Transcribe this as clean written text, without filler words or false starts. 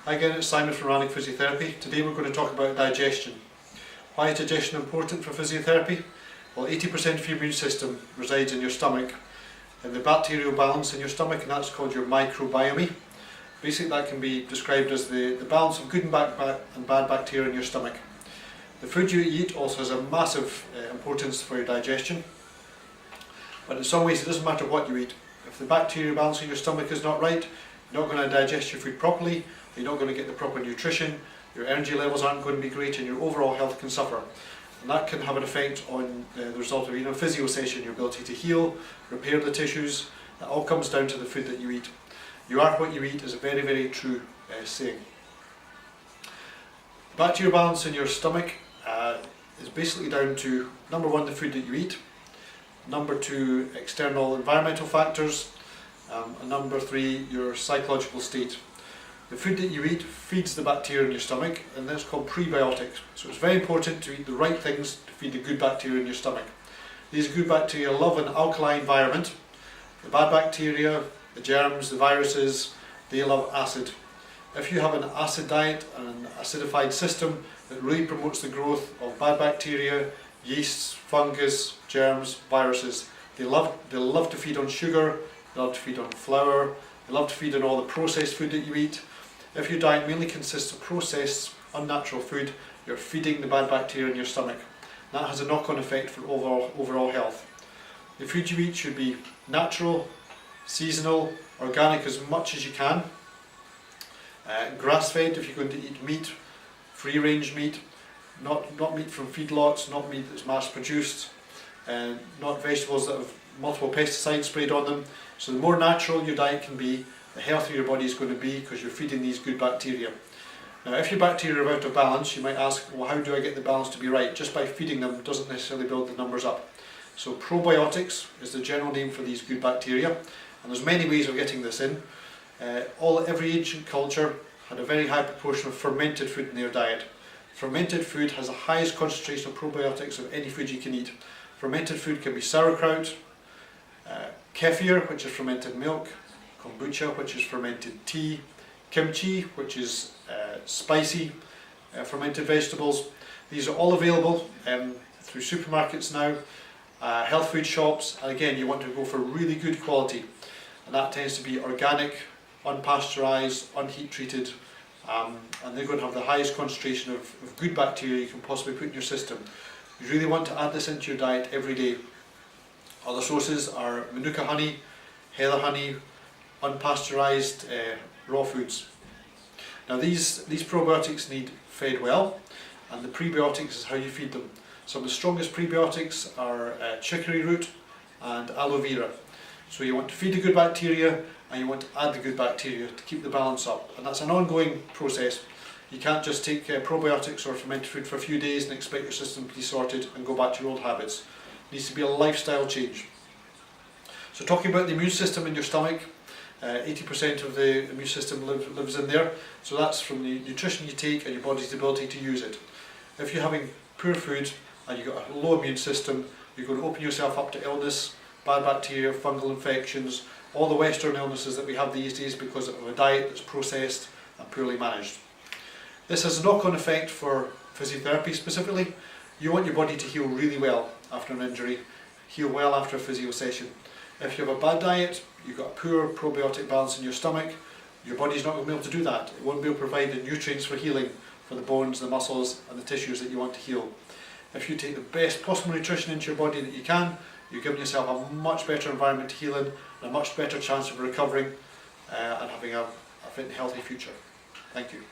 Hi again, it's Simon from Rannoch Physiotherapy. Today we're going to talk about digestion. Why is digestion important for physiotherapy? Well, 80% of your immune system resides in your stomach, in the bacterial balance in your stomach, and that's called your microbiome. Basically that can be described as the balance of good and bad bacteria in your stomach. The food you eat also has a massive importance for your digestion, but in some ways it doesn't matter what you eat. If the bacterial balance in your stomach is not right, you're not going to digest your food properly, you're not going to get the proper nutrition, your energy levels aren't going to be great, and your overall health can suffer. And that can have an effect on the result of a physio session, your ability to heal, repair the tissues. It all comes down to the food that you eat. You are what you eat is a very, very true saying. Bacterial balance in your stomach is basically down to, number one, the food that you eat, number two, external environmental factors, and number three, your psychological state. The food that you eat feeds the bacteria in your stomach, and that's called prebiotics. So it's very important to eat the right things to feed the good bacteria in your stomach. These good bacteria love an alkaline environment. The bad bacteria, the germs, the viruses, they love acid. If you have an acid diet and an acidified system, it really promotes the growth of bad bacteria, yeasts, fungus, germs, viruses. They love to feed on sugar, they love to feed on flour, they love to feed on all the processed food that you eat. If your diet mainly consists of processed, unnatural food, you're feeding the bad bacteria in your stomach. That has a knock-on effect for overall health. The food you eat should be natural, seasonal, organic as much as you can. Grass-fed if you're going to eat meat, free-range meat, not meat from feedlots, not meat that's mass-produced, not vegetables that have multiple pesticides sprayed on them. So the more natural your diet can be, the healthier your body is going to be because you're feeding these good bacteria. Now if your bacteria are out of balance, you might ask, well, how do I get the balance to be right? Just by feeding them doesn't necessarily build the numbers up. So probiotics is the general name for these good bacteria, and there's many ways of getting this in. Every ancient culture had a very high proportion of fermented food in their diet. Fermented food has the highest concentration of probiotics of any food you can eat. Fermented food can be sauerkraut, kefir, which is fermented milk, kombucha, which is fermented tea, kimchi, which is spicy fermented vegetables. These are all available through supermarkets now, health food shops, and again you want to go for really good quality, and that tends to be organic, unpasteurised, unheat treated, and they're going to have the highest concentration of good bacteria you can possibly put in your system. You really want to add this into your diet every day. Other sources are manuka honey, heather honey, unpasteurised raw foods. Now these probiotics need fed well, and the prebiotics is how you feed them. Some of the strongest prebiotics are chicory root and aloe vera. So you want to feed the good bacteria and you want to add the good bacteria to keep the balance up, and that's an ongoing process. You can't just take probiotics or fermented food for a few days and expect your system to be sorted and go back to your old habits. It needs to be a lifestyle change. So talking about the immune system in your stomach, 80% of the immune system lives in there, so that's from the nutrition you take and your body's ability to use it. If you're having poor food and you've got a low immune system, you're going to open yourself up to illness, bad bacteria, fungal infections, all the Western illnesses that we have these days because of a diet that's processed and poorly managed. This has a knock-on effect for physiotherapy specifically. You want your body to heal really well after an injury, heal well after a physio session. If you have a bad diet, you've got a poor probiotic balance in your stomach, your body's not going to be able to do that. It won't be able to provide the nutrients for healing for the bones, the muscles and the tissues that you want to heal. If you take the best possible nutrition into your body that you can, you're giving yourself a much better environment to heal in and a much better chance of recovering and having a fit and healthy future. Thank you.